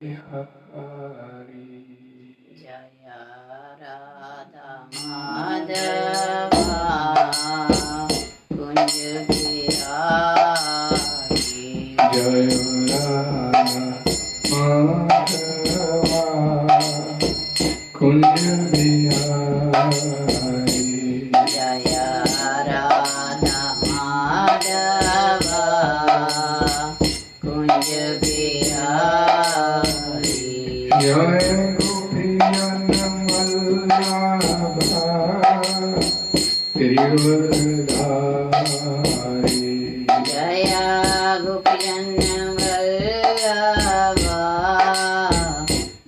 Hari Jaya Radha Madhava Kunj Bihari Jaya Radha Madhava Kunj Bihari Jaya Radha Madhava Kunj Bihari Jaya Gopinandallabha Girivardhari Jaya Gopinandallabha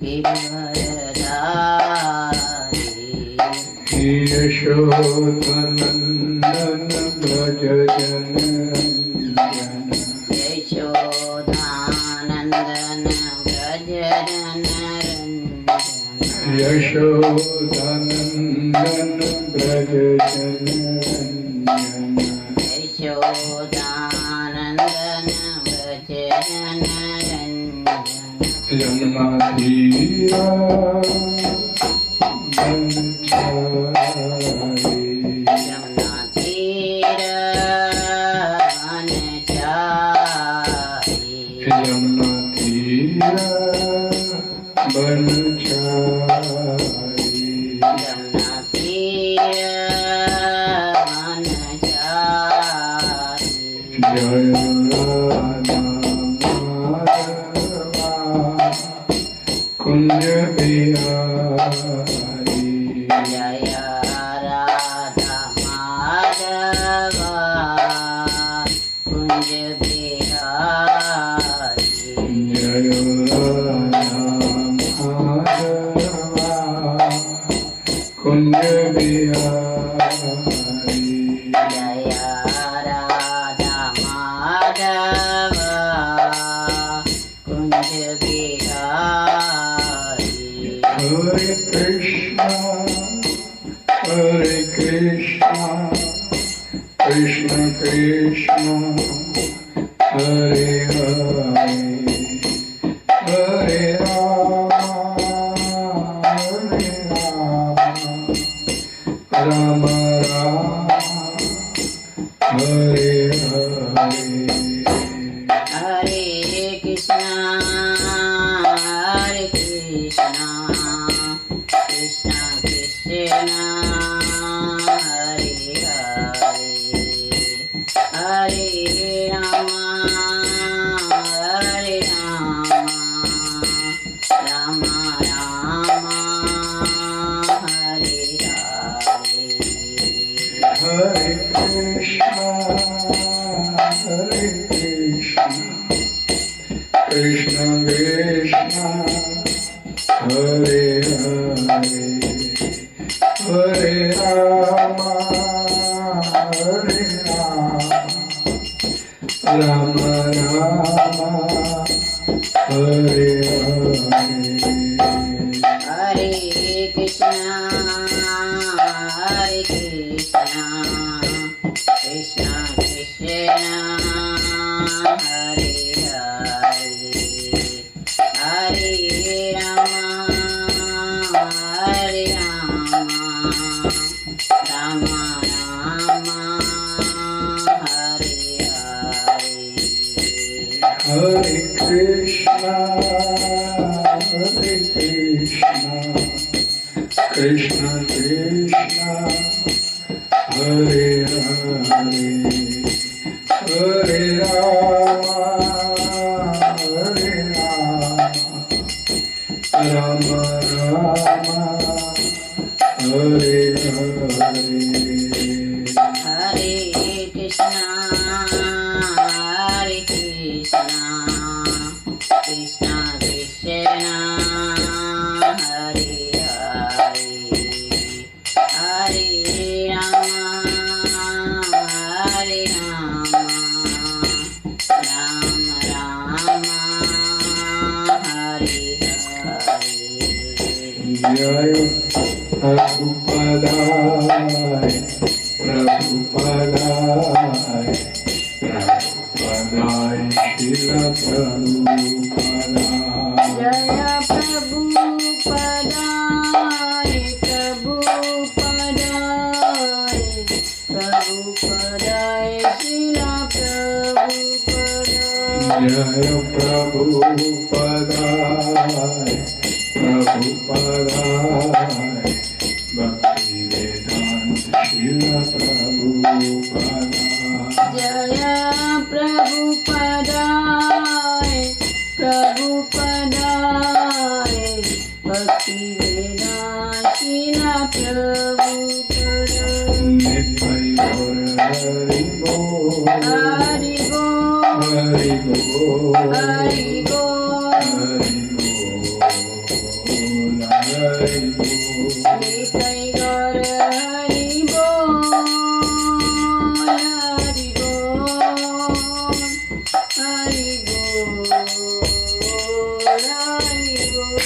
Girivardhari Yashodanandana Braja Janarandana Yashodanandana Gajaranarandana Yashodanandana Braja Janarandana Yashodanandana Gajaranarandana Yamuna Dhira Banchari Yamuna Tira Vanachari Yamuna Dhira Banchari Yamuna Tira Vanachari Jaya Radha Madhava Kunj Bihari Jaya Radha Madhava Kunj Bihari Jaya Radha Madhava Kunj Bihari Jaya Radha Madhava Kunj Bihari Hare Krishna Krishna Krishna Hare Hare Hare Rama Rama Hare Hare Hare Krishna Krishna Krishna Hare Hare Hare Rama Rama Rama Hare Hare Hare Krishna Krishna Krishna Hare Hare Hare Rama Rama Rama Hare Hare Hare Krishna Krishna Krishna Hare Hare Hare Rama Rama Rama Hare Hare Hare Krishna Krishna Krishna Hare Hare Hare Rama Rama Rama Hare Hare Hare Krishna Krishna Krishna Hare Hare Hare Rama Rama Rama Hare Hare Jaya Prabhupada Prabhupada Srila Prabhupada जय प्रभु पदाय भक्ति वेदांत शिल प्रभु पदाय जय प्रभुपदाय प्रभुपदाय भक्ति वेदांतिना प्रभुपदाय नित्य गौर हरि बोल हरि बोल हरि बोल हरि बोल हरि बोल नित्य गौर हरि बोल हरि बोल हरि बोल हरि बोल।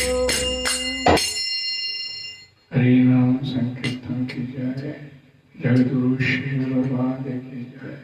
हरि नाम संकीर्तन की जय। जगद्गुरु श्री भगवान की जय।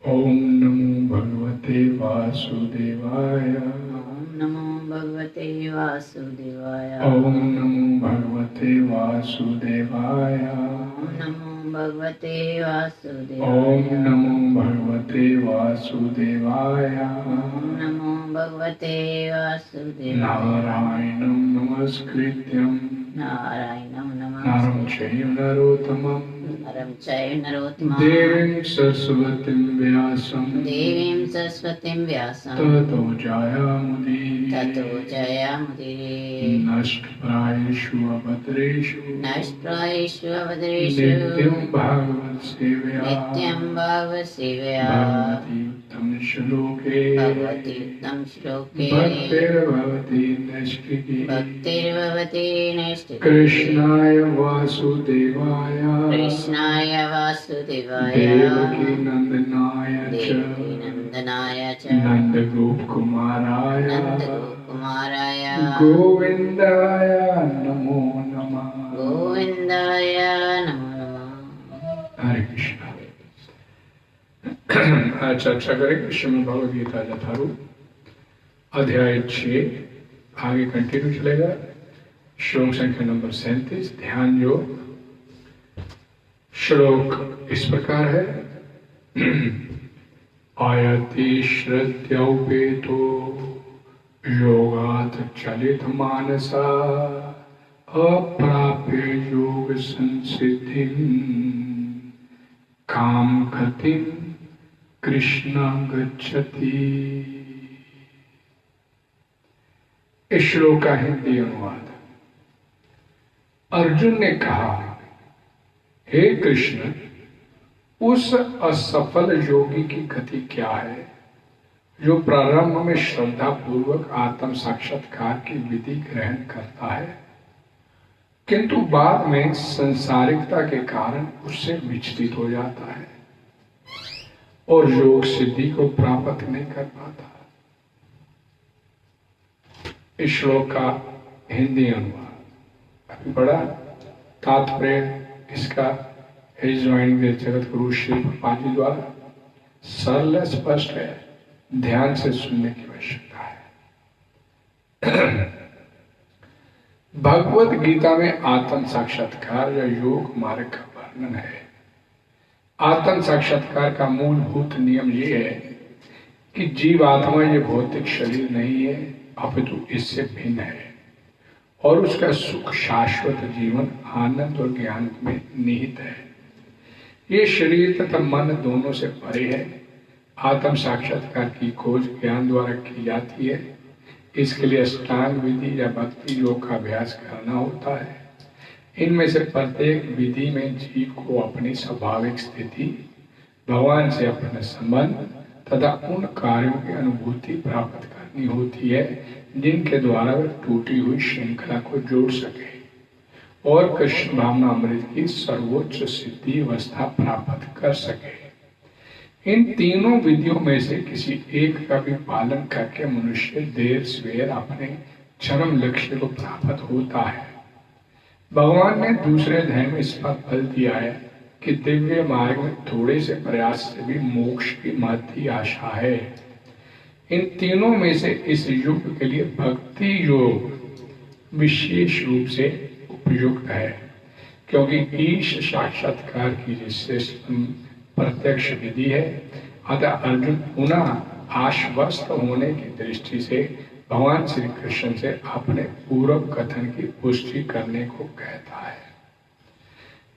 ओम नमो भगवते वासुदेवाय ओम नमो भगवते वासुदेवाय ओम नमो भगवते वासुदेवाय ओम नमो भगवते वासुदेवाय ओम नमो भगवते वासुदेवाय ओम नमो भगवते वासुदेवाय नारायणं नमस्कृत्यं नारायणं नरं नमस्ते चैव नरोत्तमं नरं चैव नरोत्तमं देवीं सरस्वतीं व्यासं देवीं सरस्वतीं व्यासं ततो जयामुदीरये ततो जयामुदीरये नष्टप्रायेषु अभद्रेषु नष्टप्रायेषु अभद्रेषु नित्यं भागवतसेवया नित्यं भागवतसेवया भगवति उत्तम श्लोके भगवति उत्तम श्लोके भक्तिर्भवति नैष्ठिकी भक्तिर्भवति नैष्ठिकी कृष्णाय वासुदेवाय कृष्णाय वासुदेवाय देवकी नंदनाय देवकी च नंदनाय च नंदगोपकुमाराय नंदगोपकुमाराय गोविंदाय नमो नमः गोविंदाय नमो नमः। हरे कृष्ण। आज चर्चा करेंगे श्रीमद् भगवद गीता यथारूप अध्याय 6 आगे कंटिन्यू चलेगा। श्लोक संख्या नंबर 37 ध्यान योग। श्लोक इस प्रकार है। आयति श्रद्धौपेतो योगात् चलित मानसा अप्राप्य योग संसिद्धिं काम गतिं कृष्ण गच्छति। इस श्लोक का हिंदी अनुवाद। अर्जुन ने कहा, हे कृष्ण, उस असफल योगी की गति क्या है जो प्रारंभ में श्रद्धा पूर्वक आत्म साक्षात्कार की विधि ग्रहण करता है किंतु बाद में संसारिकता के कारण उससे विचलित हो जाता है और योग सिद्धि को प्राप्त नहीं कर पाता। इस श्लोक का हिंदी अनुवाद अभी बड़ा तात्पर्य इसका ज्वाइनिंग जगत गुरु श्री प्रभुपाद जी द्वारा सरल स्पष्ट है, ध्यान से सुनने की आवश्यकता है। भगवत गीता में आत्म साक्षात्कार या योग मार्ग का वर्णन है। आत्म साक्षात्कार का मूलभूत नियम ये है कि जीवात्मा ये भौतिक शरीर नहीं है अपितु इससे भिन्न है और उसका सुख शाश्वत जीवन आनंद और ज्ञान में निहित है। ये शरीर तथा मन दोनों से परे है। आत्म साक्षात्कार की खोज ज्ञान द्वारा की जाती है। इसके लिए अष्टांग विधि या भक्ति योग का अभ्यास करना होता है। इनमें से प्रत्येक विधि में जीव को अपनी स्वाभाविक स्थिति, भगवान से अपना संबंध तथा उन कार्यों की अनुभूति प्राप्त करनी होती है जिनके द्वारा वह टूटी हुई श्रृंखला को जोड़ सके और कृष्ण भावना अमृत की सर्वोच्च सिद्धि अवस्था प्राप्त कर सके। इन तीनों विधियों में से किसी एक का भी पालन करके मनुष्य देर सवेर अपने चरम लक्ष्य को प्राप्त होता है। भगवान ने दूसरे अध्याय में इस पर बल दिया है कि दिव्य मार्ग में थोड़े से प्रयास से भी मोक्ष की महती आशा है। इन तीनों में से इस युग के लिए भक्ति योग विशेष रूप से उपयुक्त है क्योंकि ईश साक्षात्कार की जिससे प्रत्यक्ष विधि है। अतः अर्जुन पुनः आश्वस्त होने की दृष्टि से भगवान श्री कृष्ण से अपने पूर्व कथन की पुष्टि करने को कहता है।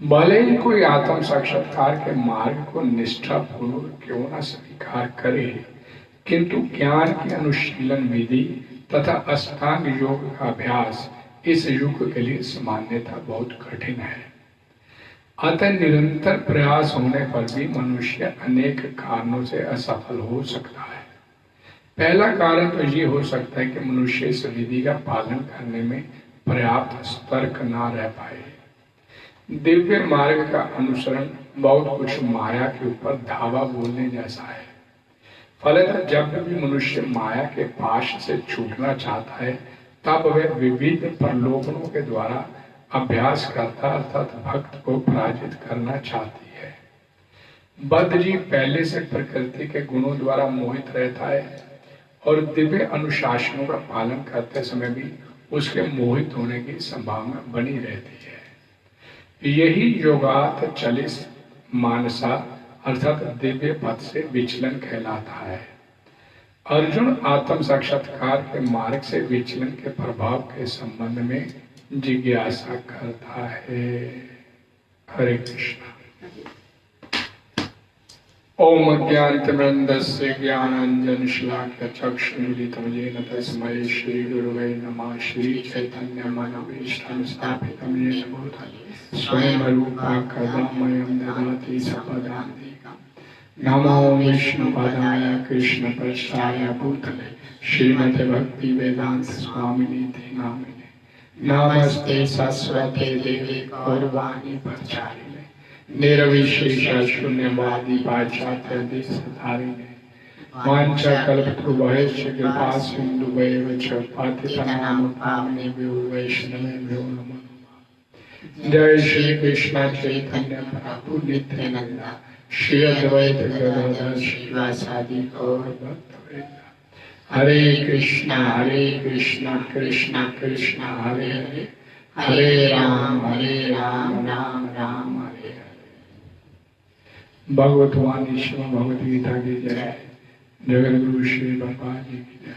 भले ही कोई आत्म साक्षात्कार के मार्ग को निष्ठापूर्वक क्यों न स्वीकार करे, किंतु ज्ञान की अनुशीलन विधि तथा अष्टांग योग का अभ्यास इस युग के लिए सामान्यतः बहुत कठिन है। अतः निरंतर प्रयास होने पर भी मनुष्य अनेक कारणों से असफल हो सकता है। पहला कारण तो ये हो सकता है कि मनुष्य इस विधि का पालन करने में पर्याप्त सतर्क ना रह पाए। दिव्य मार्ग का अनुसरण बहुत कुछ माया के ऊपर धावा बोलने जैसा है। फलतः जब भी मनुष्य माया के पाश से छूटना चाहता है, तब वह विविध प्रलोभनों के द्वारा अभ्यास करता अर्थात भक्त को पराजित करना चाहती है। बद्ध जीव पहले से प्रकृति के गुणों द्वारा मोहित रहता है और दिव्य अनुशासनों का पालन करते समय भी उसके मोहित होने की संभावना बनी रहती है। यही योगात चलिस मानसा अर्थात दिव्य पथ से विचलन कहलाता है। अर्जुन आत्म साक्षात्कार के मार्ग से विचलन के प्रभाव के संबंध में जिज्ञासा करता है। हरे कृष्ण। ओम अज्ञानतिमिरन्धस्य ज्ञानाञ्जनशलाकया चक्षुरुन्मीलितं येन तस्मै श्रीगुरवे नमः। श्रीचैतन्यमनोभीष्टं स्थापितं येन भूतले स्वयं रूपा कदा मह्यं ददाति स्वपदान्तिकम्। नमो विष्णुपदाय कृष्णपृष्ठाय भूतले श्रीमते भक्तिवेदांत स्वामिनीति नामिने। नमस्ते सरस्वते देवी गौरवाणी प्रचारिणे निर्विशेष शून्यवादी पाश्चात्य देशधारिणे। वाञ्छाकल्पतरुभ्यश्च कृपा सिन्धुभ्येव च पतितानां पावनेभ्यो वैष्णवेभ्यो नमो नमः। जय श्री कृष्ण चैतन्य प्रभु नित्यानंद श्री अद्वैत गदाधर श्रीवासादि गौर भक्तवृंद। हरे कृष्णा कृष्णा कृष्णा हरे हरे, हरे राम राम राम हरे हरे। भगवतवाणी शिव भगवद गीता की जय। जगत गुरु श्री बाबा जी की जय।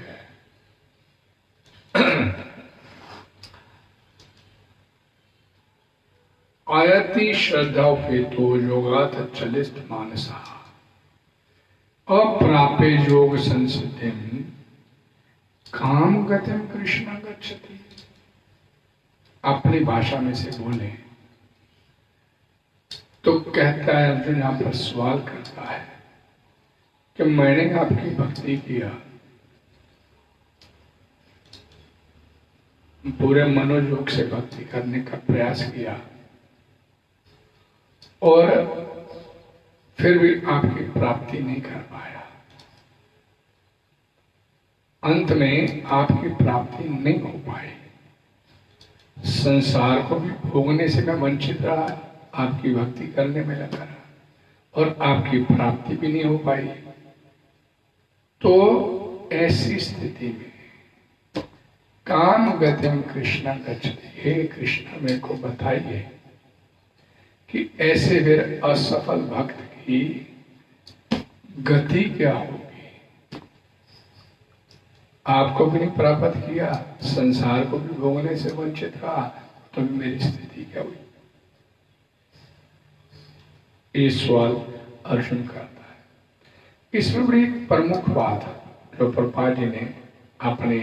आयति श्रद्धा हेतु योगात चलित मानसा अप्राप्य योग संसिद्धिम काम गतिम कृष्ण गच्छति। अपनी भाषा में से बोले तो कहता है अर्जुन, यहां पर सवाल करता है कि मैंने आपकी भक्ति किया, पूरे मनोयोग से भक्ति करने का प्रयास किया और फिर भी आपकी प्राप्ति नहीं कर पाया। अंत में आपकी प्राप्ति नहीं हो पाई। संसार को भी भोगने से मैं वंचित रहा, आपकी भक्ति करने में लगा रहा और आपकी प्राप्ति भी नहीं हो पाई। तो ऐसी स्थिति में काम गतिम कृष्ण गच्छति। हे कृष्ण, मेरे को बताइए कि ऐसे फिर असफल भक्त की गति क्या होगी। आपको भी नहीं प्राप्त किया, संसार को भी भोगने से वंचित रहा, तो मेरी स्थिति क्या हुई। ये सवाल अर्जुन करता है। इसमें बड़ी प्रमुख बात जो प्रभुपाद जी ने अपने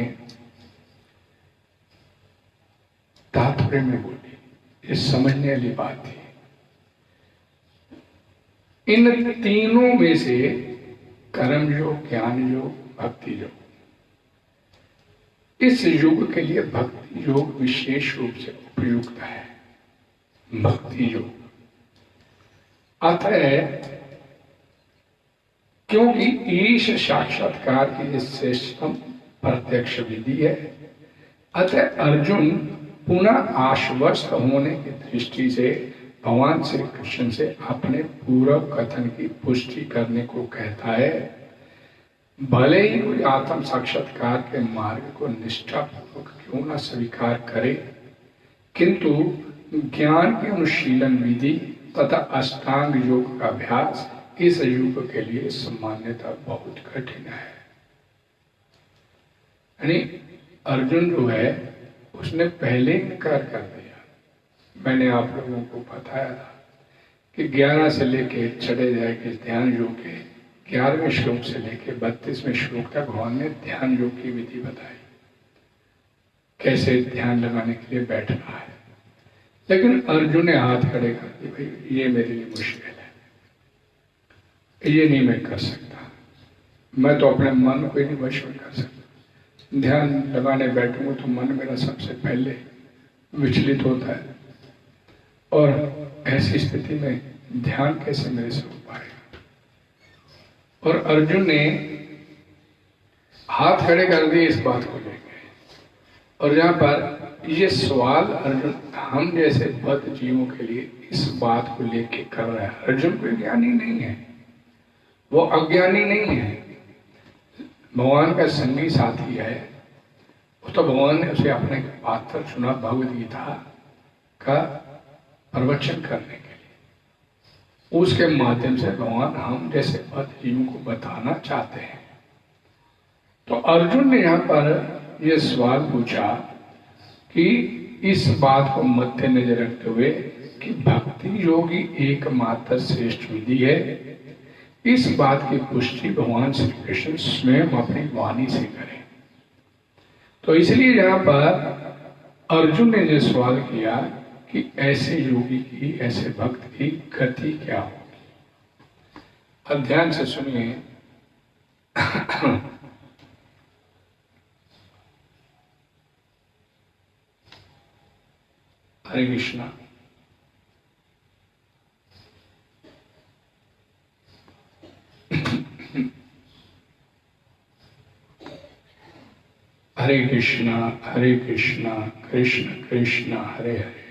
तात्पर्य में बोली, ये समझने वाली बात थी। इन तीनों में से कर्म योग, ज्ञान योग, भक्ति योग, इस युग के लिए भक्ति योग विशेष रूप से उपयुक्त है। भक्ति योग अतः क्योंकि ईश साक्षात्कार की श्रेष्ठतम प्रत्यक्ष विधि है, अतः अर्जुन पुनः आश्वस्त होने की दृष्टि से भगवान श्री कृष्ण से अपने पूर्व कथन की पुष्टि करने को कहता है। भले ही कोई आत्म साक्षात्कार के मार्ग को निष्ठापूर्वक क्यों न स्वीकार करे, किंतु ज्ञान की अनुशीलन विधि तथा अष्टांग योग का अभ्यास इस युग के लिए सामान्यतः बहुत कठिन है। यानी अर्जुन जो है उसने पहले इनकार कर दिया। मैंने आप लोगों को बताया था कि 11 से लेके चढ़े जाएंगे ध्यान योग के 11वें श्लोक से लेके 32वें श्लोक तक भगवान ने ध्यान योग की विधि बताई, कैसे ध्यान लगाने के लिए बैठना है। लेकिन अर्जुन ने हाथ खड़े कर दिए, भाई ये मेरे लिए मुश्किल है, ये नहीं मैं कर सकता, मैं तो अपने मन को ही नहीं वश में कर सकता। ध्यान लगाने बैठूंगा तो मन मेरा सबसे पहले विचलित होता है, और ऐसी स्थिति में ध्यान कैसे मेरे से हो पाएगा। और अर्जुन ने हाथ खड़े कर दिए इस बात को लेकर। और यहाँ पर ये सवाल अर्जुन हम जैसे बद्ध जीवों के लिए इस बात को लेके कर रहा है। अर्जुन कोई ज्ञानी नहीं है, वो अज्ञानी नहीं है, भगवान का संगी साथी है। वो तो भगवान ने उसे अपने पात्र चुना भगवद गीता का प्रवचन करने के लिए। उसके माध्यम से भगवान हम जैसे बद्ध जीवों को बताना चाहते हैं। तो अर्जुन ने यहाँ पर यह सवाल पूछा कि इस बात को मद्देनजर रखते हुए कि भक्ति योगी एकमात्र श्रेष्ठ विधि है, इस बात की पुष्टि भगवान श्री कृष्ण स्वयं अपनी वाणी से करें। तो इसलिए यहाँ पर अर्जुन ने जो सवाल किया कि ऐसे योगी की, ऐसे भक्त की गति क्या होगी। अब ध्यान से सुनिए। हरे कृष्णा। हरे कृष्णा कृष्ण कृष्ण हरे हरे,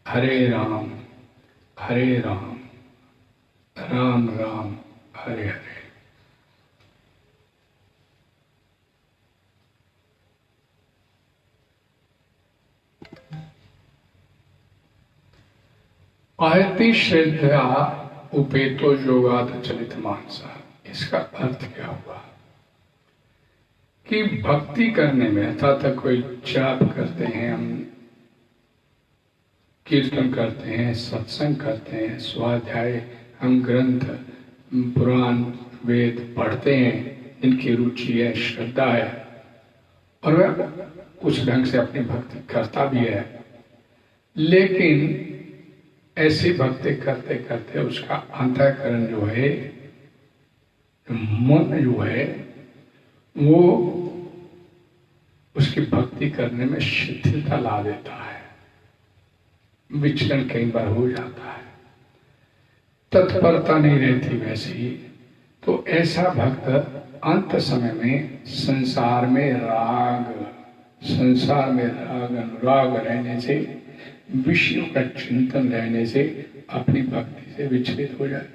हरे राम राम राम हरे हरे। आयति श्रद्धा उपेतो योगात चलित मानसा। इसका अर्थ क्या हुआ कि भक्ति करने में अर्थात कोई जाप करते हैं, हम कीर्तन करते हैं, सत्संग करते हैं, स्वाध्याय, हम ग्रंथ पुराण वेद पढ़ते हैं, जिनकी रुचि है, श्रद्धा है, और वह उस ढंग से अपनी भक्ति करता भी है। लेकिन ऐसी भक्ति करते करते उसका अंतःकरण जो है, मन जो है, वो उसकी भक्ति करने में शिथिलता ला देता है, विचलन कई बार हो जाता है, तत्परता नहीं रहती वैसी। तो ऐसा भक्त अंत समय में संसार में राग अनुराग रहने से, विषयों का चिंतन रहने से अपनी भक्ति से विचलित हो जाए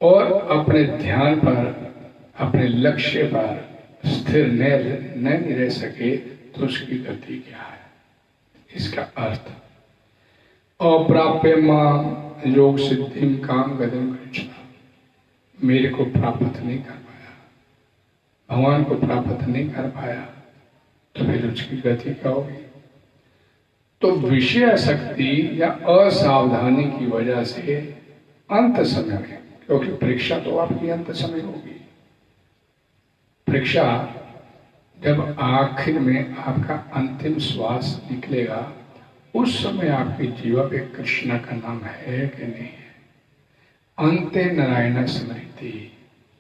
और अपने ध्यान पर, अपने लक्ष्य पर स्थिर नहीं रह सके, तो उसकी गति क्या है। इसका अर्थ अप्राप्य मां योग सिद्धिम काम गदम कृष्ण, मेरे को प्राप्त नहीं कर पाया, भगवान को प्राप्त नहीं कर पाया, तो फिर उसकी गति क्या होगी। तो विषय शक्ति या असावधानी की वजह से अंत समय में, क्योंकि परीक्षा तो आपकी अंत समय होगी, परीक्षा जब आखिर में आपका अंतिम श्वास निकलेगा, उस समय आपकी जीवा पे कृष्ण का नाम है कि नहीं है। अंते नारायण स्मृति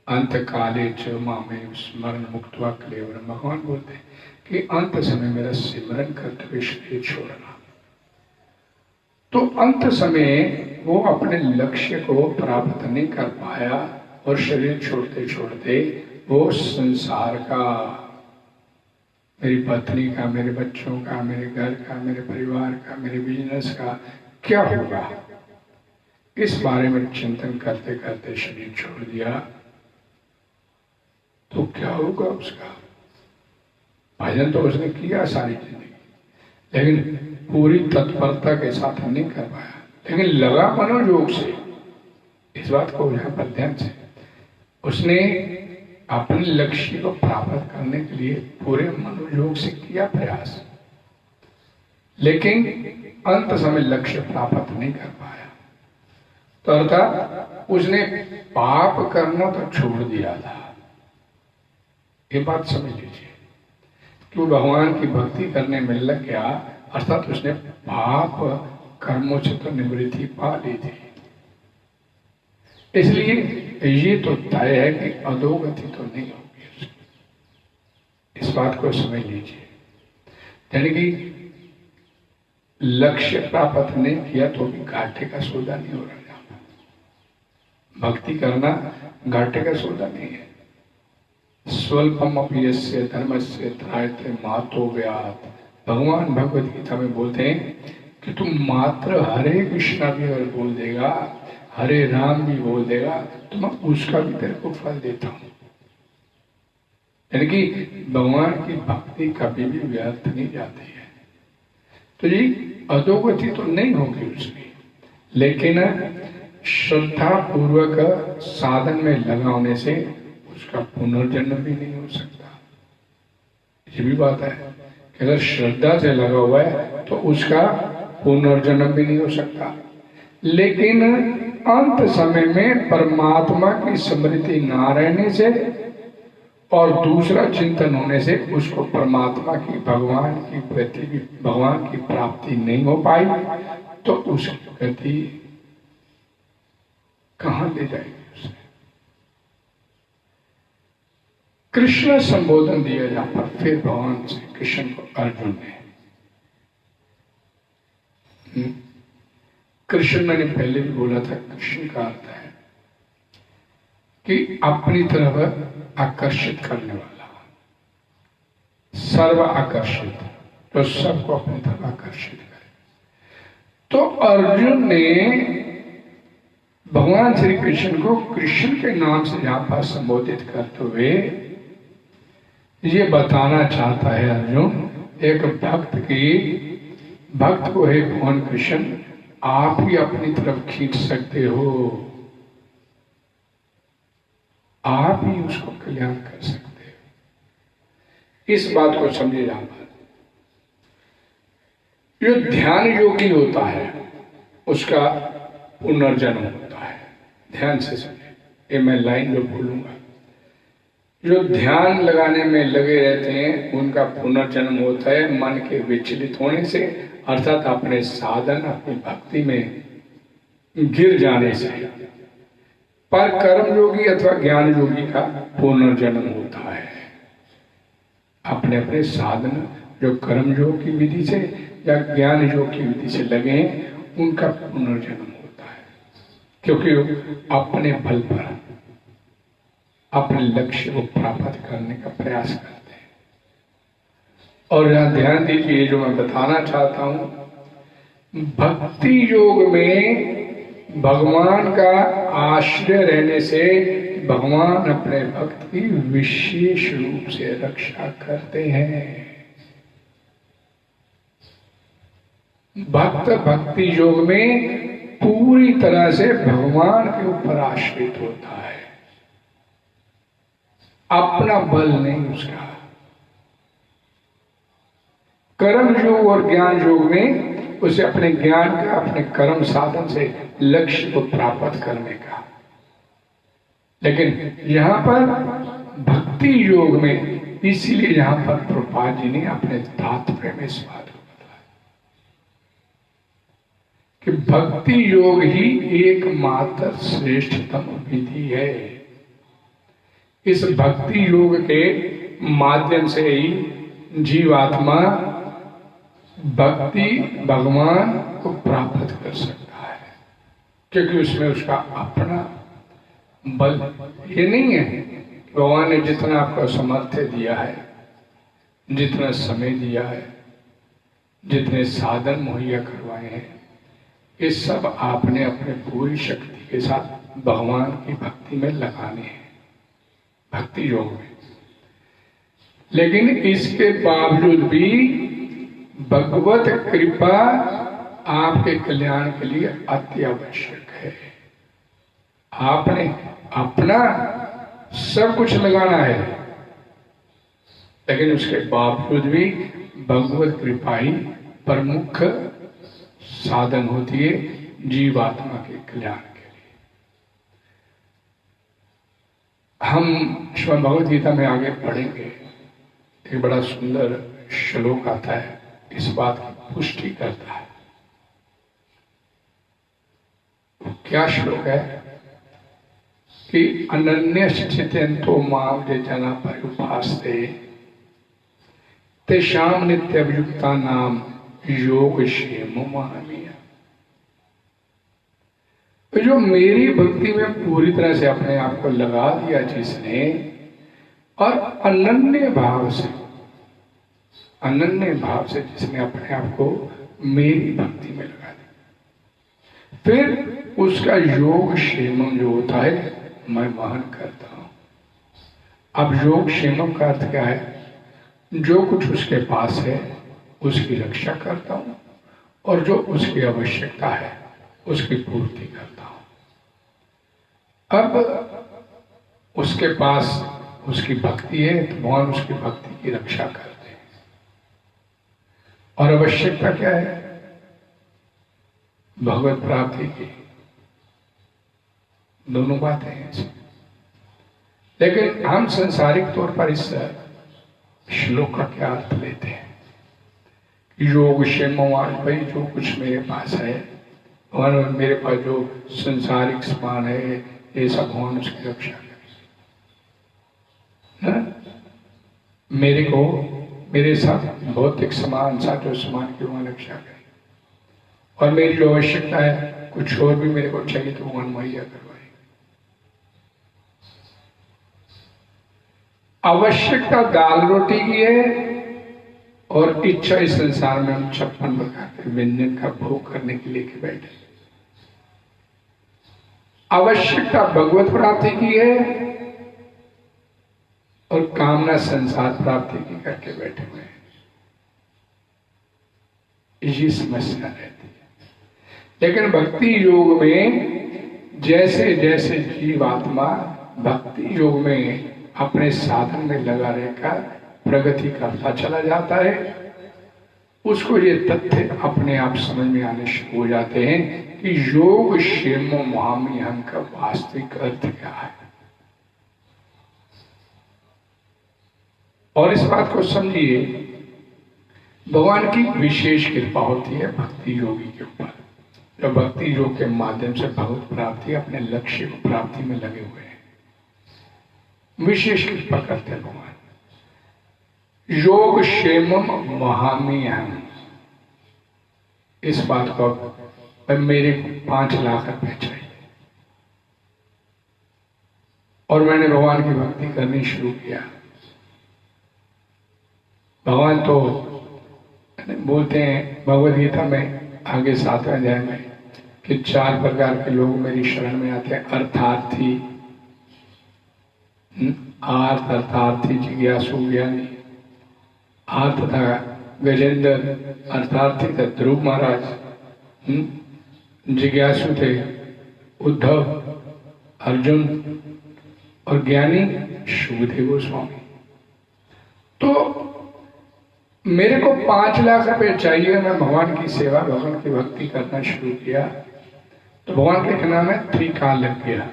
अंत काले च मामेव स्मरण मुक्त्वा क्लेवरम। भगवान बोलते हैं कि अंत समय मेरा सिमरन करते हुए शरीर छोड़ना। तो अंत समय वो अपने लक्ष्य को प्राप्त नहीं कर पाया और शरीर छोड़ते छोड़ते वो संसार का, मेरी पत्नी का, मेरे बच्चों का, मेरे घर का, मेरे परिवार का, मेरे बिजनेस का क्या होगा, इस बारे में चिंतन करते करते शरीर छोड़ दिया, तो क्या होगा उसका। भजन तो उसने किया सारी जिंदगी, लेकिन पूरी तत्परता के साथ नहीं कर पाया, लेकिन लगा मनोयोग से। इस बात को यहाँ पर ध्यान से, उसने अपने लक्ष्य को प्राप्त करने के लिए पूरे मनोयोग से किया प्रयास, लेकिन अंत समय लक्ष्य प्राप्त नहीं कर पाया। तो अर्थात उसने पाप करना तो छोड़ दिया था। ये बात समझ लीजिए कि वो भगवान की भक्ति करने में लग गया, अर्थात उसने पाप कर्मों से तो निवृत्ति पा ली थी। इसलिए ये तो तय है कि अधोगति तो नहीं होगी उसकी। इस बात को समझ लीजिए, यानी कि लक्ष्य प्राप्त नहीं किया तो भी घाटे का सौदा नहीं हो रहा। भक्ति करना घाटे का सौदा नहीं है। स्वल्पम अपि यस्य धर्मस्य त्रायते मातो व्यात। भगवान भगवत गीता में बोलते हैं कि तुम मात्र हरे कृष्णा भी अगर बोल देगा, हरे राम भी बोल देगा, तो मैं उसका भी तेरे को फल देता हूं। यानी कि भगवान की भक्ति कभी भी व्यर्थ नहीं जाती है। तो ये अधोगति तो नहीं होगी उसकी, लेकिन श्रद्धा पूर्वक साधन में लगाने से उसका पुनर्जन्म भी नहीं हो सकता। ये भी बात है कि अगर श्रद्धा से लगा हुआ है तो उसका पुनर्जन्म भी नहीं हो सकता। लेकिन अंत समय में परमात्मा की स्मृति ना रहने से और दूसरा चिंतन होने से उसको परमात्मा की, भगवान की प्रति, भगवान की प्राप्ति नहीं हो पाई, तो उसकी गति कहां ले जाएगी उसे। कृष्ण संबोधन दिया जाता फिर भगवान से कृष्ण को अर्जुन ने। कृष्ण मैंने पहले भी बोला था, कृष्ण का अर्थ है कि अपनी तरफ आकर्षित करने वाला, सर्व आकर्षित, तो सबको अपनी तरफ आकर्षित करे। तो अर्जुन ने भगवान श्री कृष्ण को कृष्ण के नाम से यहां पर संबोधित करते हुए ये बताना चाहता है, अर्जुन एक भक्त को हे भगवान कृष्ण आप ही अपनी तरफ खींच सकते हो, आप ही उसको कल्याण कर सकते हो। इस बात को समझे यहां पर। जो ध्यान योगी होता है उसका पुनर्जन्म होता है। ध्यान से समझे, ये मैं लाइन जो बोलूंगा, जो ध्यान लगाने में लगे रहते हैं उनका पुनर्जन्म होता है मन के विचलित होने से, अर्थात अपने साधन, अपनी भक्ति में गिर जाने से। पर कर्म योगी अथवा ज्ञान योगी का पुनर्जन्म होता है अपने अपने साधन, जो कर्म योग की विधि से या ज्ञान योग की विधि से लगे हैं, उनका पुनर्जन्म होता है, क्योंकि अपने बल पर अपने लक्ष्य को प्राप्त करने का प्रयास करते हैं। और यहां ध्यान दीजिए, जो मैं बताना चाहता हूं, भक्ति योग में भगवान का आश्रय रहने से भगवान अपने भक्त की विशेष रूप से रक्षा करते हैं। भक्त भक्ति योग में पूरी तरह से भगवान के ऊपर आश्रित होता है, अपना बल नहीं उसका। कर्म योग और ज्ञान योग में उसे अपने ज्ञान का, अपने कर्म साधन से लक्ष्य को प्राप्त करने का। लेकिन यहां पर भक्ति योग में, इसीलिए यहां पर प्रभुपाद जी ने अपने तात्पर्य में इस बात को बताया कि भक्ति योग ही एकमात्र श्रेष्ठतम विधि है। इस भक्ति योग के माध्यम से ही जीवात्मा भक्ति भगवान को प्राप्त कर सकता है, क्योंकि उसमें उसका अपना बल ये नहीं है। भगवान ने जितना आपको सामर्थ्य दिया है, जितना समय दिया है, जितने साधन मुहैया करवाए हैं, ये सब आपने अपने पूरी शक्ति के साथ भगवान की भक्ति में लगाने हैं, भक्ति योग में। लेकिन इसके बावजूद भी भगवत कृपा आपके कल्याण के लिए अति आवश्यक है। आपने अपना सब कुछ लगाना है, लेकिन उसके बावजूद भी भगवत कृपा ही प्रमुख साधन होती है जीवात्मा के कल्याण के लिए। हम श्रीमद् भगवद गीता में आगे पढ़ेंगे, एक बड़ा सुंदर श्लोक आता है, इस बात की पुष्टि करता है। क्या श्लोक है कि अनन्य चिंतो माम जे जना पर्युपास्ते तेषाम नित्यभियुक्ता नाम योग क्षेमो महामीय। तो जो मेरी भक्ति में पूरी तरह से अपने आप को लगा दिया जिसने, और अनन्य भाव से जिसने अपने आप को मेरी भक्ति में लगा दिया, फिर उसका योग क्षेमम जो होता है मैं वहन करता हूं। अब योग क्षेमम का अर्थ क्या है? जो कुछ उसके पास है उसकी रक्षा करता हूं, और जो उसकी आवश्यकता है उसकी पूर्ति करता हूं। अब उसके पास उसकी भक्ति है तो भगवान उसकी भक्ति की रक्षा करते हैं। और आवश्यकता क्या है? भगवत प्राप्ति की। दोनों बातें हैं इसमें। लेकिन हम सांसारिक तौर पर इस श्लोक का क्या अर्थ लेते हैं? योग क्षेमवान, भाई जो कुछ मेरे पास है और मेरे पास जो संसारिक सामान है ये सब भगवान उसकी रक्षा करे। मेरे को मेरे साथ भौतिक सामान साथ जो सामान की भगवान रक्षा करे, और मेरी जो आवश्यकता है कुछ और भी मेरे को चाहिए तो भगवान मुहैया करवाए। आवश्यकता दाल रोटी की है और इच्छा इस संसार में हम 56 प्रकार के व्यंजन का भोग करने के लिए बैठे। आवश्यकता भगवत प्राप्ति की है और कामना संसार प्राप्ति की करके बैठे हुए हैं। ये समस्या रहती है। लेकिन भक्ति योग में जैसे जैसे जीवात्मा भक्ति योग में अपने साधन में लगा रहकर प्रगति करता चला जाता है, उसको ये तथ्य अपने आप समझ में आने शुरू हो जाते हैं कि योग क्षेमो महामीहम का वास्तविक अर्थ क्या है। और इस बात को समझिए, भगवान की विशेष कृपा होती है भक्ति योगी के ऊपर, जो भक्ति योग के माध्यम से भगवत प्राप्ति अपने लक्ष्य को प्राप्ति में लगे हुए हैं। विशेष कृपा करते हैं भगवान। योग क्षेमम महामीहम, इस बात को मेरे 5 लाख रुपए चाहिए और मैंने भगवान की भक्ति करनी शुरू किया। भगवान तो बोलते हैं भगवद गीता में आगे 7वें अध्याय में कि 4 प्रकार के लोग मेरी शरण में आते हैं। अर्थार्थी, आर्थ अर्थार्थी, जिज्ञासु ज्ञानी। आर्थ था गजेंद्र, अर्थार्थी था ध्रुव महाराज, जिज्ञासु थे उद्धव, अर्जुन, और ज्ञानी शुभदेव गोस्वामी। तो मेरे को 5 लाख रुपए चाहिए, मैं भगवान की सेवा भगवान की भक्ति करना शुरू किया तो भगवान के नाम में त्रिकाल लग गया।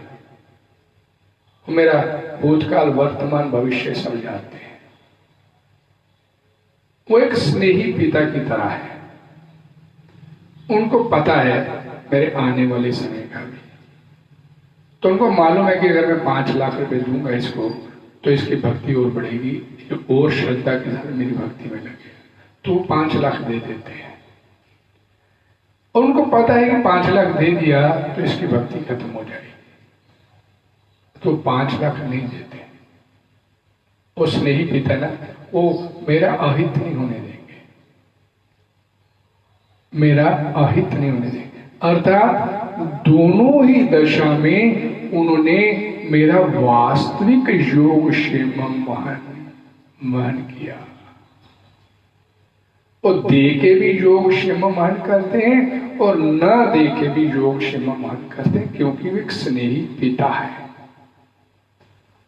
मेरा भूतकाल वर्तमान भविष्य सब जानते हैं। वो एक स्नेही पिता की तरह है, उनको पता है मेरे आने वाले समय का भी। तो उनको मालूम है कि अगर मैं 5 लाख रुपए दूंगा इसको तो इसकी भक्ति और बढ़ेगी, और श्रद्धा के साथ मेरी भक्ति में लगे, तो 5 लाख दे देते हैं। और उनको पता है कि 5 लाख दे दिया तो इसकी भक्ति खत्म हो जाएगी, तो 5 लाख नहीं देते। वो स्नेही पिता ना, वो मेरा अहित नहीं होने देंगे, मेरा अहित नहीं होने देंगे। अर्थात दोनों ही दशा में उन्होंने मेरा वास्तविक योग क्षेमम वहन किया। और दे के भी योग क्षेमम वहन करते हैं और न दे के भी योग क्षेमम वहन करते हैं, क्योंकि वो एक स्नेही पिता है।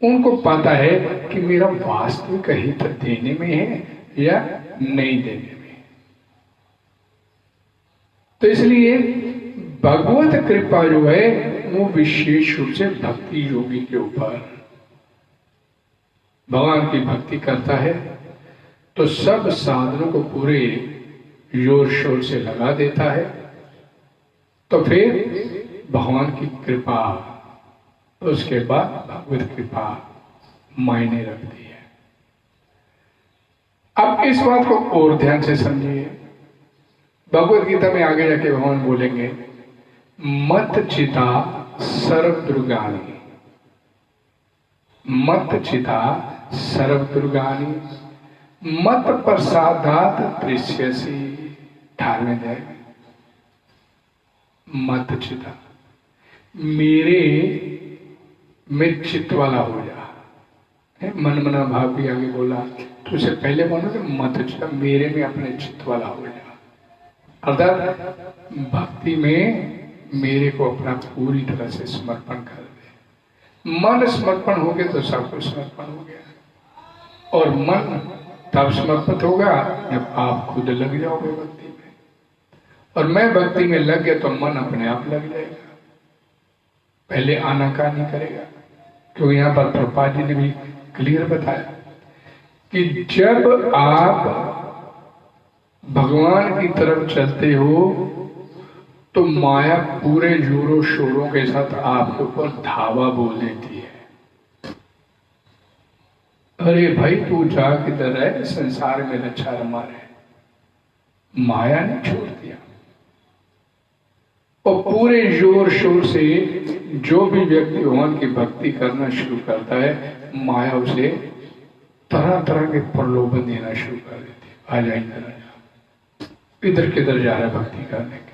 उनको पता है कि मेरा वास्तविक हित देने में है या नहीं देने में। तो इसलिए भगवत कृपा जो है वो विशेष रूप से भक्ति योगी के ऊपर, भगवान की भक्ति करता है तो सब साधनों को पूरे जोर शोर से लगा देता है, तो फिर भगवान की कृपा, उसके बाद भगवत कृपा मायने रखती है। अब इस बात को और ध्यान से समझिए। भगवत गीता में आगे जाके भगवान बोलेंगे, मत चिता सर्वदुर्गानी, मत चिता सर्वदुर्गानी, मत प्रसादात प्रेष्यसी। ठार में जाएगा, मत चिता, मेरे में चित्त वाला हो जा। मन मना भाव भी आगे बोला, तो उससे पहले बोला कि मत चिता, मेरे में अपने चित्त वाला हो जा। अर्थात भक्ति में मेरे को अपना पूरी तरह से समर्पण कर दे। मन समर्पण हो गया तो सब कुछ समर्पण हो गया। और मन तब समर्पित होगा जब आप खुद लग जाओगे भक्ति में, और मैं भक्ति में लग गया तो मन अपने आप लग जाएगा, पहले आनाकानी करेगा। क्योंकि यहाँ पर प्रभुपाद जी ने भी क्लियर बताया कि जब आप भगवान की तरफ चलते हो तो माया पूरे जोरों शोरों के साथ आपके ऊपर धावा बोल देती है, अरे भाई तू जा किधर है, संसार में रक्षा रमा रहे। माया ने छोड़ दिया, और पूरे जोर शोर से जो भी व्यक्ति भगवान की भक्ति करना शुरू करता है, माया उसे तरह तरह के प्रलोभन देना शुरू कर देती है। आ जा इधर, आ जा, इधर किधर जा रहा है भक्ति करने के लिए।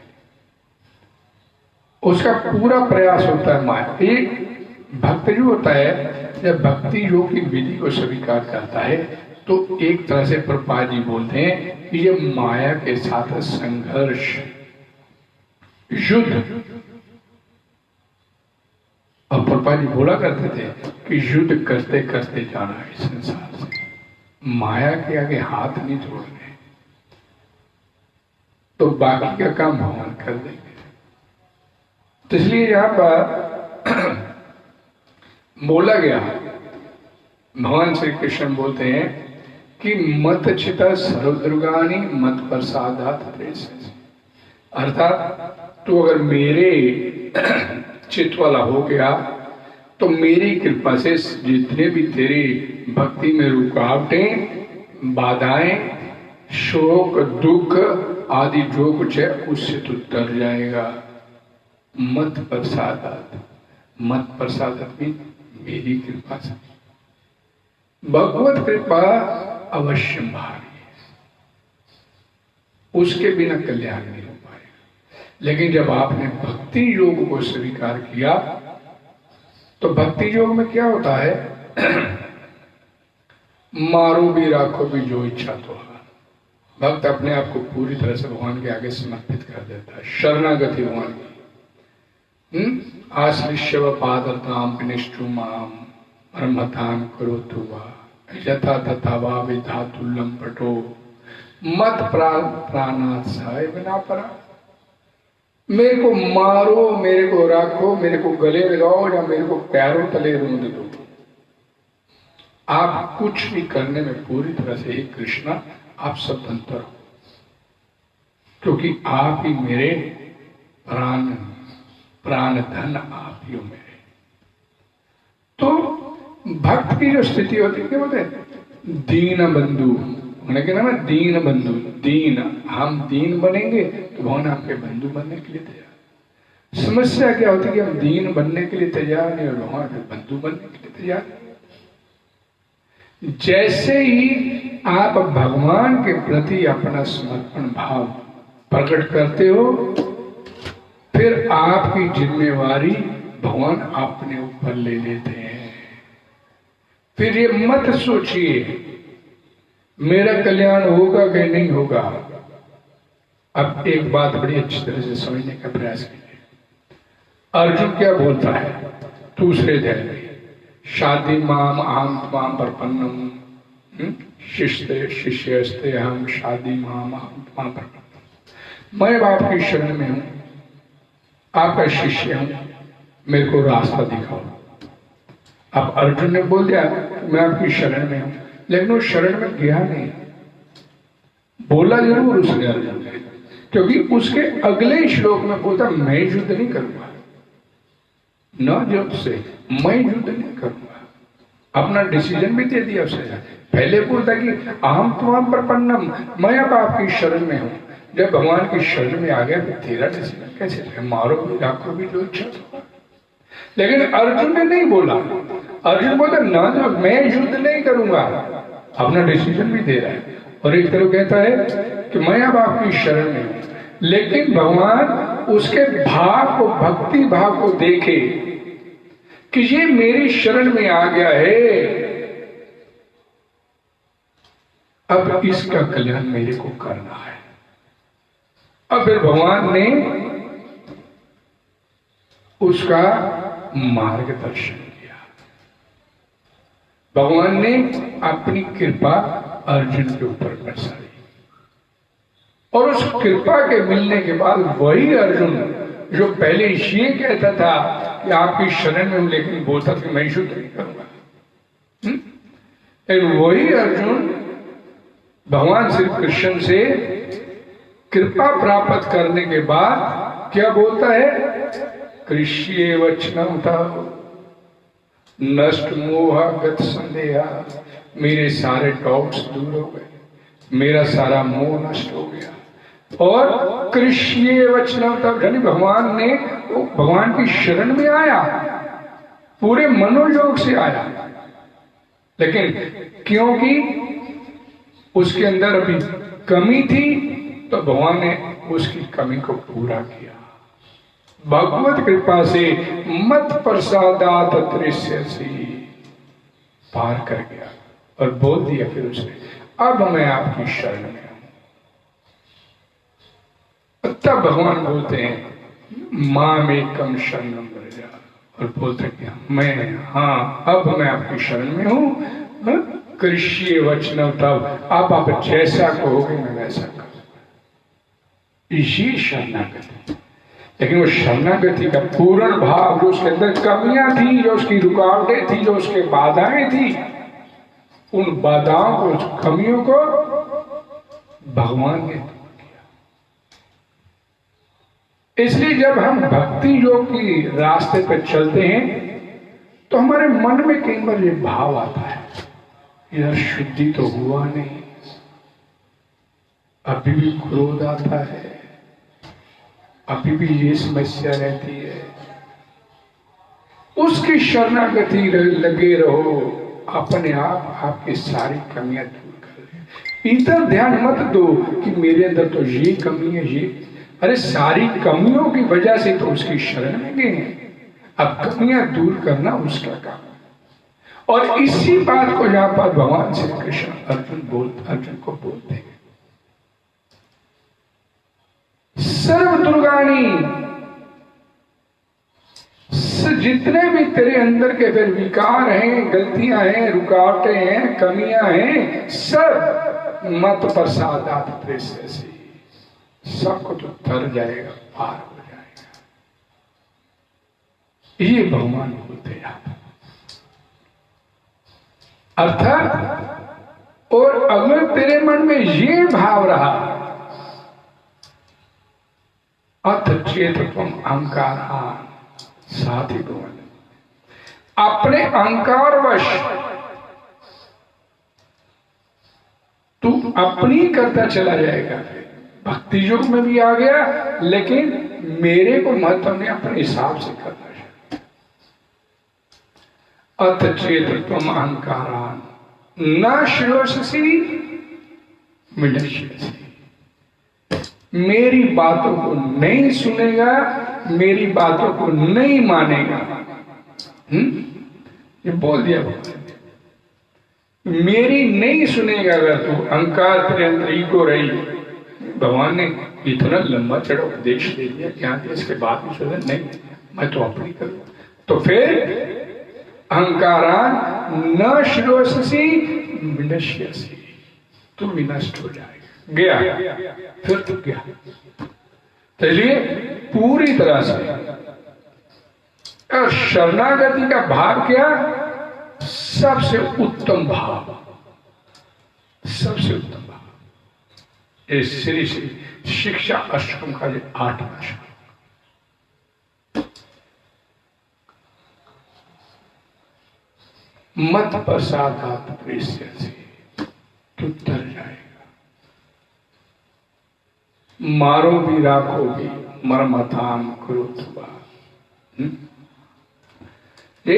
उसका पूरा प्रयास होता है माया। एक भक्त जो होता है, जब भक्ति योग की विधि को स्वीकार करता है तो एक तरह से प्रभुपाद जी बोलते हैं कि ये माया के साथ संघर्ष, युद्ध। और प्रभुपाद जी बोला करते थे कि युद्ध करते करते जाना है संसार से, माया के आगे हाथ नहीं छोड़ने, तो बाकी का काम भगवान कर देंगे। तो इसलिए यहां पर बोला गया, भगवान श्री कृष्ण बोलते हैं कि मत चिता सर्वदुर्गानी मत प्रसादात प्रेष्यसी। अर्थात तू अगर मेरे चित्त वाला हो गया तो मेरी कृपा से जितने भी तेरी भक्ति में रुकावटें, बाधाएं, शोक, दुख आदि जो कुछ है उससे तू तर जाएगा। मत प्रसादात, मत प्रसादात में मेरी कृपा से। भगवत कृपा अवश्य भारी है, उसके बिना कल्याण नहीं हो पाएगा। लेकिन जब आपने भक्ति योग को स्वीकार किया तो भक्ति योग में क्या होता है, मारो भी राखो भी जो इच्छा तो। भक्त अपने आप को पूरी तरह से भगवान के आगे समर्पित कर देता है, शरणागति भगवान की। आश्लिष्य पादताम विनिष्ठु माम ब्रह्मताम करोतु वा यथा तथा वा विधातुल्लम पटो मत प्राणात् सहाय बिना परा। मेरे को मारो, मेरे को राखो, मेरे को गले लगाओ या मेरे को पैरों तले रूंध दो, आप कुछ भी करने में पूरी तरह से ही कृष्णा आप स्वतंत्र हो, क्योंकि आप ही मेरे प्राण धन आप ही हो मेरे। तो भक्त की जो स्थिति होती है क्या बोलते हैं, दीन बंधु। उन्हें क्या नाम है, दीन बंधु। दीन, हम दीन बनेंगे तो भगवान आपके बंधु बनने के लिए तैयार। समस्या क्या होती है कि हम दीन बनने के लिए तैयार नहीं और भगवान के बंधु बनने के लिए तैयार नहीं। जैसे ही आप भगवान के प्रति अपना समर्पण भाव प्रकट करते हो, फिर आपकी जिम्मेवारी भगवान अपने ऊपर ले लेते हैं। फिर ये मत सोचिए मेरा कल्याण होगा कि नहीं होगा। अब एक बात बड़ी अच्छी तरह से समझने का प्रयास कीजिए। अर्जुन क्या बोलता है दूसरे अध्याय में, शादी माम आम त्वाम प्रपन्नम शिष्य शिष्यस्ते हम शादी माम आम त्वाम प्रपन्नम। मैं बाप की शरण में हूं, आपका शिष्य हूं, मेरे को रास्ता दिखाओ। अब अर्जुन ने बोल दिया मैं आपकी शरण में हूं, लेकिन वो शरण में गया नहीं। बोला जरूर उसने अर्जुन ने, क्योंकि उसके अगले श्लोक में बोलता मैं युद्ध नहीं करूंगा, न जब से मैं युद्ध नहीं करूंगा। अपना डिसीजन भी दे दिया उसने। पहले बोलता कि अहम त्वाम प्रपन्नम, मैं अब आपकी शरण में हूं। जब भगवान की शरण में आ गया तो तेरा डिसीजन कैसे है, मारो भी राखो भी जो इच्छा हो। लेकिन अर्जुन ने नहीं बोला। अर्जुन बोलता ना जो मैं युद्ध नहीं करूंगा, अपना डिसीजन भी दे रहा है। और एक तरफ कहता है कि मैं अब आपकी शरण में हूं, लेकिन भगवान उसके भाव को, भक्ति भाव को देखे कि ये मेरी शरण में आ गया है, अब इसका कल्याण मेरे को करना है। अब फिर भगवान ने उसका मार्गदर्शन किया। भगवान ने अपनी कृपा अर्जुन के ऊपर बरसाई, और उस कृपा के मिलने के बाद वही अर्जुन जो पहले ये कहता था कि आपकी शरण में हूं, लेकिन बोलता कि मैं युद्ध नहीं करूंगा, लेकिन वही अर्जुन भगवान श्री कृष्ण से कृपा प्राप्त करने के बाद क्या बोलता है, कृष्ये वचनम था नष्ट मोह गत संदेहा, मेरे सारे डाउट्स दूर हो गए, मेरा सारा मोह नष्ट हो गया। और कृष्ये वचनम तब यानी भगवान ने वो भगवान की शरण में आया, पूरे मनोयोग से आया, लेकिन क्योंकि उसके अंदर अभी कमी थी तो भगवान ने उसकी कमी को पूरा किया। भगवत कृपा से मत प्रसादात तृष्यसि पार कर गया और बोल दिया फिर उसने, अब मैं आपकी शरण में हूं। तब भगवान बोलते हैं माम एकम शरणम व्रजा, और बोलते हैं मैं, हाँ अब मैं आपकी शरण में हूं, कृष्य वचनम तब आप जैसा कहोगे मैं वैसा करूंगा। इसी शरणागति, लेकिन वो शरणागति का पूर्ण भाव, जो उसके अंदर कमियां थी, जो उसकी रुकावटें थी, जो उसके बाधाएं थी, उन बाधाओं को, उस कमियों को भगवान ने दूर किया। इसलिए जब हम भक्ति योग की रास्ते पर चलते हैं तो हमारे मन में कई बार ये भाव आता है, यार शुद्धि तो हुआ नहीं, अभी भी क्रोध आता है, अभी भी ये समस्या रहती है। उसकी शरणागति लगे रहो, अपने आप आपकी सारी कमियां दूर कर। इधर ध्यान मत दो कि मेरे अंदर तो ये कमी है, ये, अरे सारी कमियों की वजह से तो उसकी शरण में गए हैं, अब कमियां दूर करना उसका काम है। और इसी बात को यहां पर भगवान श्री कृष्ण अर्जुन को बोलते हैं, सर्व दुर्गाणी, जितने भी तेरे अंदर के फिर विकार हैं, गलतियां हैं, रुकावटें हैं, कमियां हैं, सब मत प्रसादात तृष्यसि, सबको तो तर जाएगा, पार हो जाएगा। ये भगवान बोलते हैं अर्थात। और अगर तेरे मन में ये भाव रहा, अथ चेत तुम अहंकार, साथ ही बोल अपने अहंकारवश तू अपनी करता चला जाएगा। भक्ति योग में भी आ गया, लेकिन मेरे को महत्व नहीं, अपने हिसाब से करना चाहिए। अथ चेत तुम अहंकारान न श्रोषसि मिलस्यसि, मेरी बातों को नहीं सुनेगा, मेरी बातों को नहीं मानेगा। ये बोल दिया भगवान, मेरी नहीं सुनेगा अगर तू, अहंकार तेरे अंदर ईगो रही। भगवान ने इतना लंबा चढ़ा उपदेश दे दिया, क्या इसके बाद भी सुने नहीं, मैं तो अपनी करूँ। तो फिर अहंकारा न श्रोषसी विनश्यसी, तू विनष्ट हो जाएगा। गया फिर तो गया। तो इसलिए पूरी तरह से और शरणागति का भाव क्या? सबसे उत्तम भाव, सबसे उत्तम भाव। इस श्री श्री शिक्षा अष्टकम का जो 8वां श्लोक, मत प्रसादात प्रेष्यसि, तू तर जाएगा। मारो भी राखो भी मरमताम क्रोधवा। ये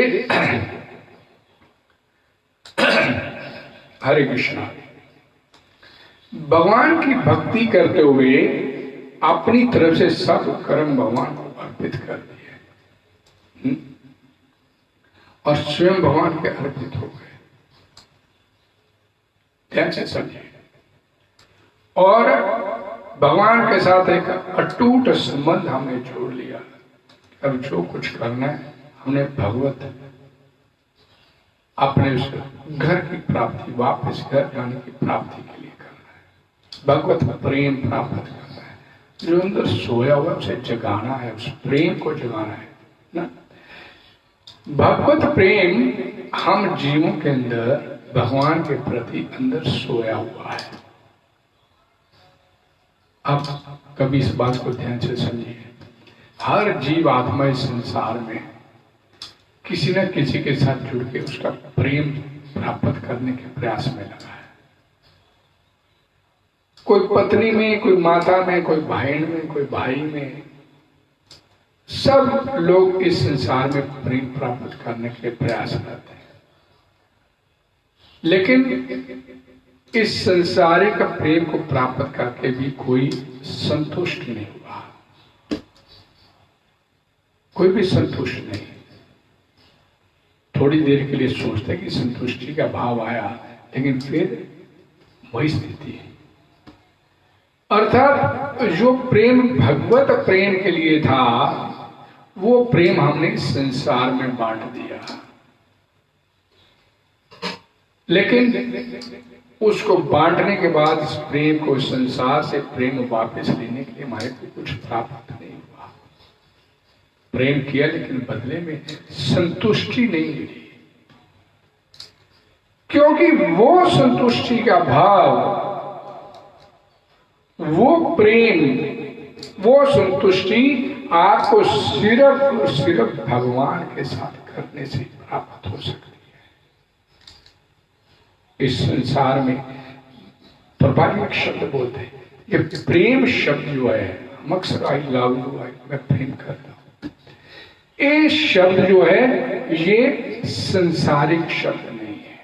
हरे कृष्णा। भगवान की भक्ति करते हुए अपनी तरफ से सब कर्म भगवान को अर्पित कर दिए और स्वयं भगवान के अर्पित हो गए। ध्यान से समझिए। और भगवान के साथ एक अटूट संबंध हमने जोड़ लिया। अब जो कुछ करना है हमने भगवत अपने उस घर की प्राप्ति, वापस घर जाने की प्राप्ति के लिए करना है। भगवत प्रेम प्राप्त करना है। जो अंदर सोया हुआ उसे जगाना है, उस प्रेम को जगाना है ना। भगवत प्रेम हम जीवों के अंदर भगवान के प्रति अंदर सोया हुआ है। अब कभी इस बात को ध्यान से समझिए। हर जीव आत्मा इस संसार में किसी न किसी के साथ जुड़ के उसका प्रेम प्राप्त करने के प्रयास में लगा है। कोई पत्नी में, कोई माता में, कोई बहन में, कोई भाई में, सब लोग इस संसार में प्रेम प्राप्त करने के लिए प्रयास करते हैं। लेकिन इस संसारिक प्रेम को प्राप्त करके भी कोई संतुष्ट नहीं हुआ, कोई भी संतुष्ट नहीं। थोड़ी देर के लिए सोचते कि संतुष्टि का भाव आया, लेकिन फिर वही स्थिति है। अर्थात जो प्रेम भगवत प्रेम के लिए था, वो प्रेम हमने संसार में बांट दिया। लेकिन उसको बांटने के बाद इस प्रेम को, संसार से प्रेम वापस लेने के लिए हमारे को कुछ प्राप्त नहीं हुआ। प्रेम किया लेकिन बदले में संतुष्टि नहीं मिली, क्योंकि वो संतुष्टि का भाव, वो प्रेम, वो संतुष्टि आपको सिर्फ और सिर्फ भगवान के साथ करने से प्राप्त हो सकती है। इस संसार में प्रभावी एक शब्द बोलते हैं, ये प्रेम शब्द जो है, हम अक्सर आई लव यू, मैं प्रेम करता हूं, ये शब्द जो है ये संसारिक शब्द नहीं है,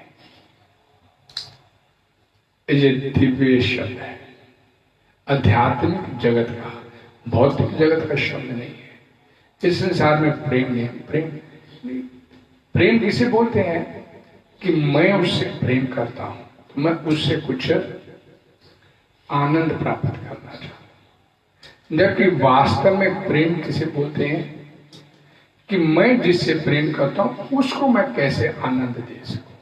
ये दिव्य शब्द है, आध्यात्मिक जगत का, भौतिक जगत का शब्द नहीं है। इस संसार में प्रेम नहीं। प्रेम किसे बोलते हैं कि मैं उससे प्रेम करता हूं तो मैं उससे कुछ आनंद प्राप्त करना चाहता हूं। जबकि वास्तव में प्रेम किसे बोलते हैं कि मैं जिससे प्रेम करता हूं उसको मैं कैसे आनंद दे सकूं,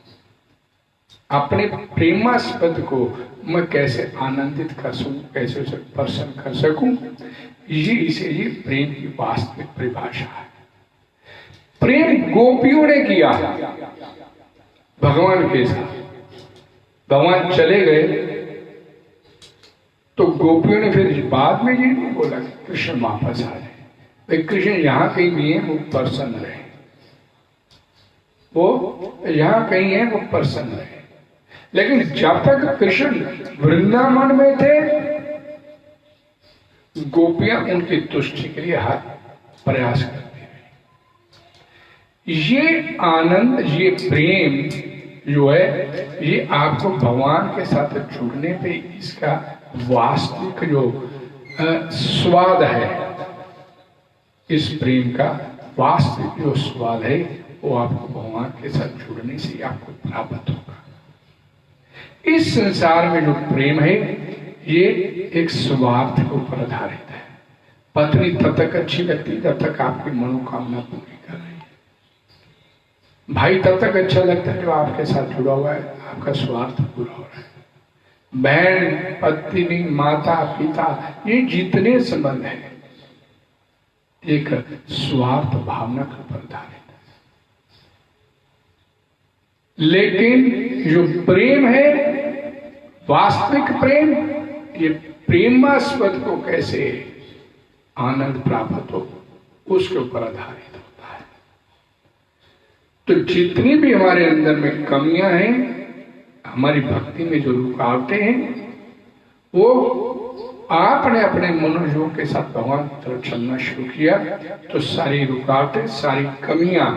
अपने प्रेमास्पद को मैं कैसे आनंदित कर सकूं, कैसे उसे प्रसन्न कर सकूं, ये प्रेम की वास्तविक परिभाषा है। प्रेम गोपियों ने किया भगवान के साथ। भगवान चले गए तो गोपियों ने फिर बाद में ये नहीं बोला कि कृष्ण वापस आ जाए, भाई कृष्ण यहां कहीं भी है, वो प्रसन्न रहे, वो यहां कहीं है, वो प्रसन्न रहे। लेकिन जब तक कृष्ण वृंदावन में थे, गोपियां उनकी तुष्टि के लिए हर प्रयास करती रही। ये आनंद, ये प्रेम जो है, ये आपको भगवान के साथ जुड़ने पे इसका वास्तविक जो स्वाद है, इस प्रेम का वास्तविक जो स्वाद है, वो आपको भगवान के साथ जुड़ने से आपको प्राप्त होगा। इस संसार में जो प्रेम है ये एक स्वार्थ के ऊपर आधारित है। पत्नी तब तक अच्छी लगती जब तक आपकी मनोकामना पूरी कर रही है। भाई तब तक अच्छा लगता है जो आपके साथ जुड़ा हुआ है, आपका स्वार्थ पूरा हो रहा है। बहन, पत्नी, माता, पिता, ये जितने संबंध हैं एक स्वार्थ भावना का प्रधान है। लेकिन जो प्रेम है, वास्तविक प्रेम, ये प्रेमास्पद को कैसे आनंद प्राप्त हो उसके ऊपर आधारित होता है। तो जितनी भी हमारे अंदर में कमियां हैं, हमारी भक्ति में जो रुकावटें हैं, वो आपने अपने मनोयोग के साथ भगवान की तरफ चलना शुरू किया तो सारी रुकावटें, सारी कमियां,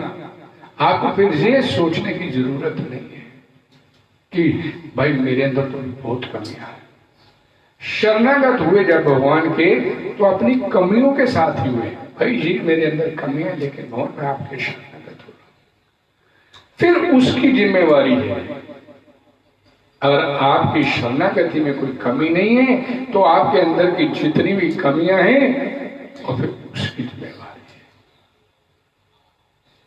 आपको फिर ये सोचने की जरूरत नहीं है कि भाई मेरे अंदर तो बहुत कमियां है। शरणागत हुए जब भगवान के, तो अपनी कमियों के साथ ही हुए। भाई जी मेरे अंदर कमियां, लेकिन भगवान मैं आपके शरणागत हो रहा। फिर उसकी जिम्मेवारी है, अगर आपकी शरणागति में कोई कमी नहीं है तो आपके अंदर की जितनी भी कमियां हैं और फिर उसकी जिम्मेवारी है।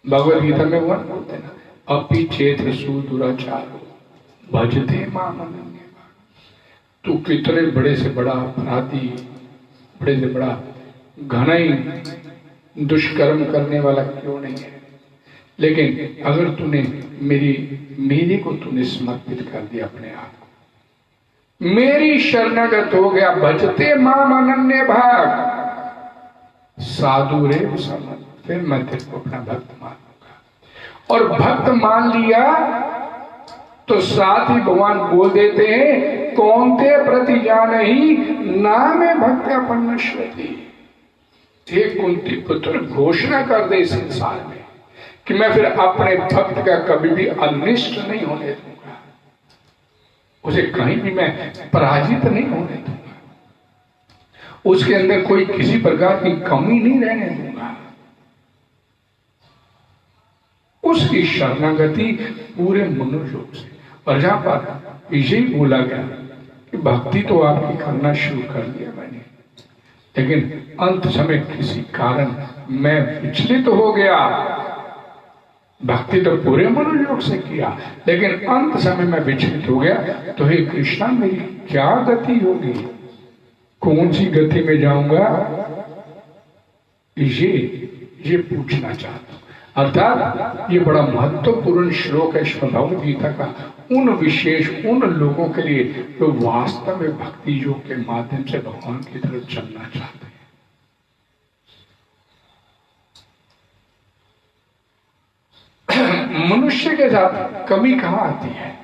भगवद गीता में भगवान बोलते हैं ना, अपि चेत सुदुराचारो भजते माम अनन्य। तू कितने बड़े से बड़ा अपराधी, बड़े से बड़ा घना ही दुष्कर्म करने वाला क्यों नहीं है, लेकिन अगर तूने मेरे को तूने समर्पित कर दिया, अपने आप को मेरी शरणागत हो गया, भजते माम अनन्य भाग साधु रे समर्थ, फिर मैं तेरे को अपना भक्त मानूंगा। और भक्त मान लिया तो साथ ही भगवान बोल देते हैं, कौनते प्रति जान ही नाम भक्त अपन्नश्यति। हे कुंती पुत्र, घोषणा कर दे संसार में कि मैं फिर अपने भक्त का कभी भी अनिष्ट नहीं होने दूंगा, उसे कहीं भी मैं पराजित नहीं होने दूंगा, उसके अंदर कोई किसी प्रकार की कमी नहीं रहने दूंगा। उसकी शरणागति पूरे मनोयोग से। और जहां पर यही बोला गया कि भक्ति तो आपकी करना शुरू कर दिया मैंने, लेकिन अंत समय किसी कारण मैं विचलित हो गया। भक्ति तो पूरे मनोयोग से किया, लेकिन अंत समय में विचलित हो गया, तो हे कृष्णा मेरी क्या गति होगी, कौन सी गति में जाऊंगा, ये पूछना चाहता हूं। अर्थात ये बड़ा महत्वपूर्ण श्लोक है भगवद गीता का उन विशेष, उन लोगों के लिए जो वास्तव में भक्ति योग के माध्यम से भगवान की तरफ चलना चाहते हैं। मनुष्य के साथ कमी कहाँ आती है,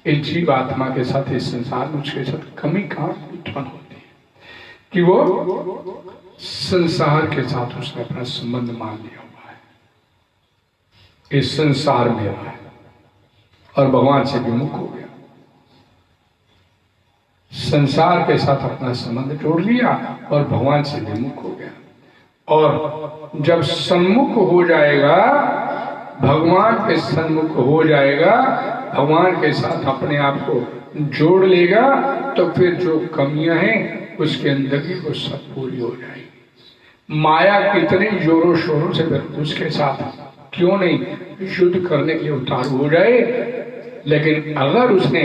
इस जीव आत्मा के साथ, इस संसार में उसके साथ कमी कहाँ उत्पन्न होती है कि वो संसार के साथ उसने अपना संबंध मान लिया हुआ है, इस संसार में रहा है और भगवान से विमुख हो गया। संसार के साथ अपना संबंध जोड़ लिया और भगवान से विमुख हो गया। और जब सन्मुख हो जाएगा, भगवान के सन्मुख हो जाएगा, भगवान के साथ अपने आप को जोड़ लेगा, तो फिर जो कमियां हैं उसके अंदर ही वो सब पूरी हो जाएगी। माया कितने जोरों शोरों से उसके साथ क्यों नहीं युद्ध करने के लिए उतारू हो जाए, लेकिन अगर उसने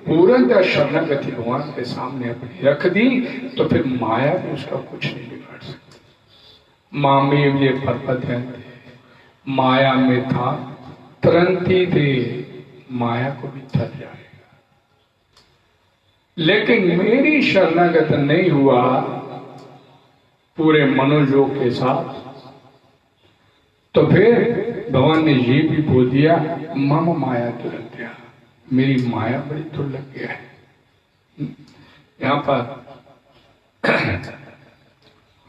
पूर्णतः शरणागति भगवान के सामने अपनी रख दी तो फिर माया भी उसका कुछ नहीं बिगाड़ सकती। मामेव ये परपद्यन्ते, माया में था तरंती थे, माया को भी थक जाएगा। लेकिन मेरी शरणागत नहीं हुआ पूरे मनोयोग के साथ, तो फिर भगवान ने ये भी बोल दिया, मम माया दुरंत्या, मेरी माया बड़ी दुर्लभ है। यहाँ पर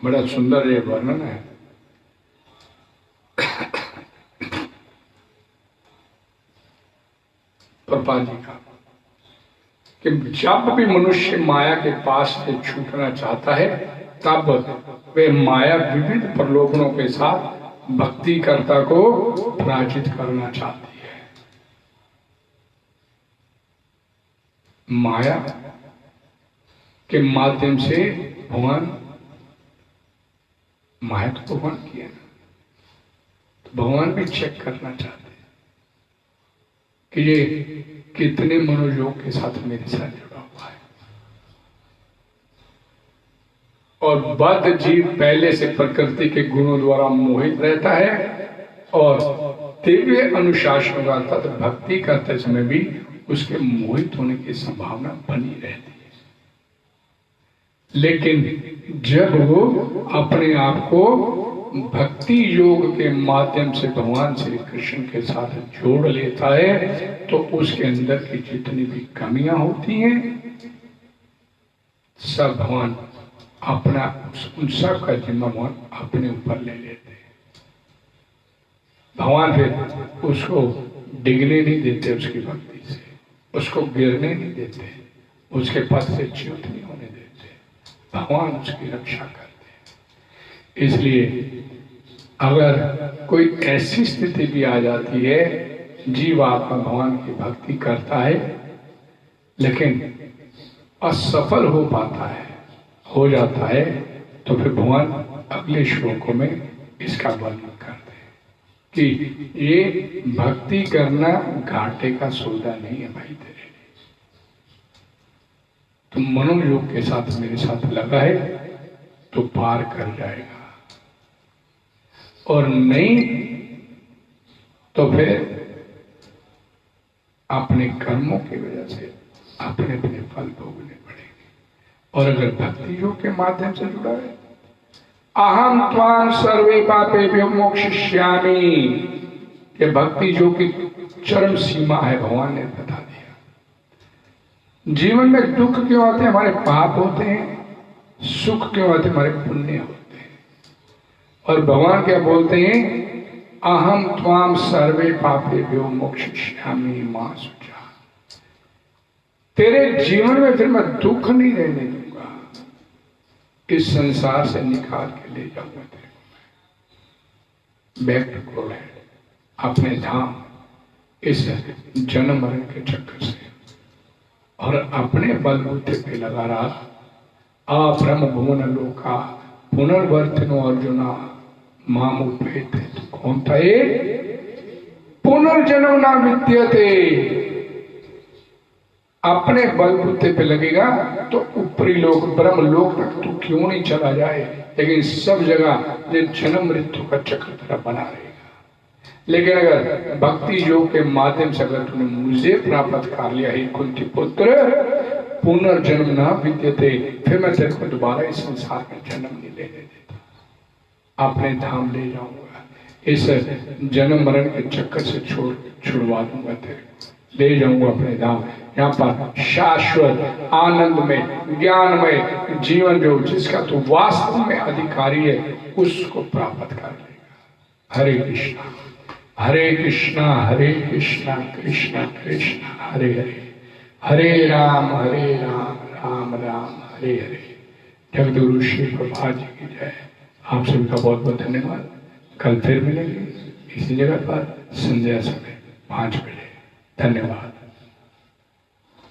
बड़ा सुंदर ये वर्णन है। प्रभुपाद जी का कि जब भी मनुष्य माया के पास से छूटना चाहता है, तब वे माया विविध प्रलोभनों के साथ भक्ति कर्ता को पराजित करना चाहती है। माया के माध्यम से भगवान, माया तो भगवान की है ना, तो भगवान भी चेक करना चाहते हैं कि ये कितने मनोयोग के साथ मेरे साथ जुड़ा हुआ है। और बद्ध जीव पहले से प्रकृति के गुणों द्वारा मोहित रहता है और दिव्य अनुशासन का अर्थात भक्ति करते समय भी उसके मोहित होने की संभावना बनी रहती है। लेकिन जब वो अपने आप को भक्ति योग के माध्यम से भगवान श्री कृष्ण के साथ जोड़ लेता है तो उसके अंदर की जितनी भी कमियां होती हैं सब भगवान अपना उन सब का जिम्मा भगवान अपने ऊपर ले लेते हैं। भगवान फिर उसको डिगने नहीं देते उसकी भक्ति से, उसको गिरने नहीं देते, उसके पद से च्युत नहीं होने देते, भगवान उसकी रक्षा करते हैं। इसलिए अगर कोई ऐसी स्थिति भी आ जाती है जीव आत्मा भगवान की भक्ति करता है लेकिन असफल हो पाता है, हो जाता है, तो फिर भगवान अगले श्लोकों में इसका वर्णन करते हैं कि ये भक्ति करना घाटे का सौदा नहीं है भाई तेरे लिए। तुम मनोयोग के साथ मेरे साथ लगा है तो पार कर जाएगा, और नहीं तो फिर अपने कर्मों की वजह से अपने अपने फल भोगने पड़ेंगे। और अगर भक्ति योग के माध्यम से जुड़ा है, अहम त्वां सर्वे पापेभ्यो मोक्षयिष्यामि, ये भक्ति योग की चरम सीमा है, भगवान ने बता दिया। जीवन में दुख क्यों आते हैं? हमारे पाप होते हैं। सुख क्यों आते हैं? हमारे पुण्य होते हैं। और भगवान क्या बोलते हैं? अहम त्वां सर्वे पापेभ्यो मोक्षयिष्यामि मा शुचा। तेरे जीवन में फिर मैं दुख नहीं रहने दूंगा, इस संसार से निकाल के ले जाऊंगा तेरे को, बैक टू गोलैंड, अपने धाम, इस जन्म मरण के चक्कर से। और अपने बलबूते पे लगा रहा अब्रह्म भुवन लोका पुनर्वर्तिनो अर्जुना मामुपेते। कौन था ये? पुनर्जन्म ना विद्यते। अपने बलबूते पे लगेगा तो ऊपरी लोक ब्रह्म लोक तक तू क्यों नहीं चला जाए, लेकिन सब जगह ये जन्म मृत्यु का चक्र तेरा बना रहेगा। लेकिन अगर भक्ति योग के माध्यम से अगर तूने मुझे प्राप्त कर लिया है कुंती पुत्र, पुनर्जन्म ना विद्यते, फिर मैं तेरे को दोबारा इस संसार में जन्म नहीं लेने देता, अपने धाम ले जाऊंगा, इस जन्म मरण के चक्कर से छुड़वा दूंगा तेरे को, ले जाऊंगा अपने धाम। यहाँ पर शाश्वत आनंद में ज्ञानमय जीवन जो जिसका तो वास्तव में अधिकारी है उसको प्राप्त कर लेगा। हरे कृष्णा हरे कृष्णा कृष्णा कृष्णा हरे हरे, हरे राम राम राम हरे हरे। जगदगुरु श्री प्रभुपाद जी की जय। आप सभी का बहुत बहुत धन्यवाद। कल फिर मिलेंगे इसी जगह पर संध्या समय 5 बजे। धन्यवाद।